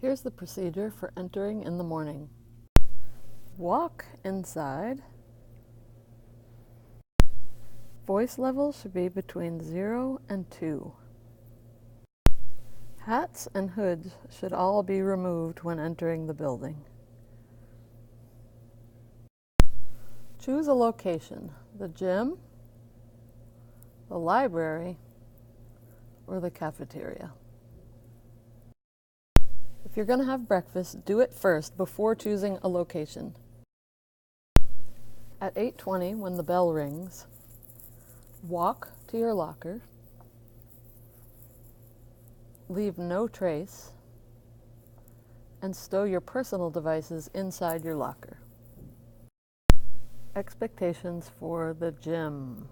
Here's the procedure for entering in the morning. Walk inside. Voice level should be between 0 and 2. Hats and hoods should all be removed when entering the building. Choose a location: the gym, the library, or the cafeteria. If you're going to have breakfast, do it first before choosing a location. At 8:20, when the bell rings, walk to your locker, leave no trace, and stow your personal devices inside your locker. Expectations for the gym.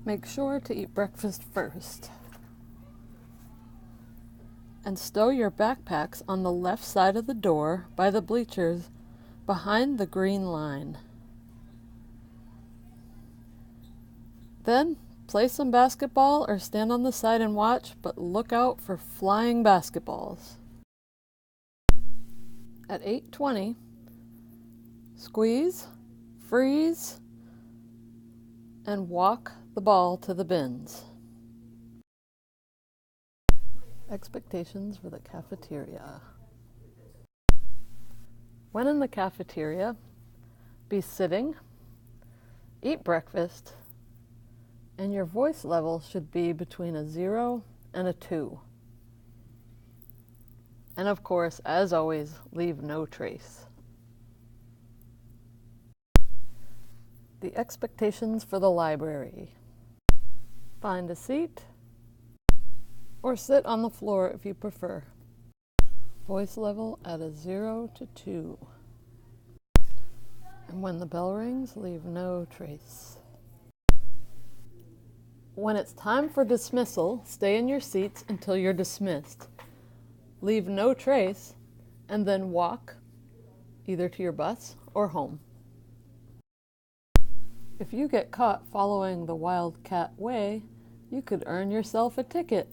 Make sure to eat breakfast first. And stow your backpacks on the left side of the door by the bleachers behind the green line. Then play some basketball or stand on the side and watch, but look out for flying basketballs. At 8:20, squeeze, freeze, and walk the ball to the bins. Expectations for the cafeteria. When in the cafeteria, be sitting, eat breakfast, and your voice level should be between a 0 and a 2. And of course, as always, leave no trace. The expectations for the library. Find a seat, or sit on the floor if you prefer. Voice level at a 0 to 2. And when the bell rings, leave no trace. When it's time for dismissal, stay in your seats until you're dismissed. Leave no trace, and then walk either to your bus or home. If you get caught following the Wildcat Way, you could earn yourself a ticket.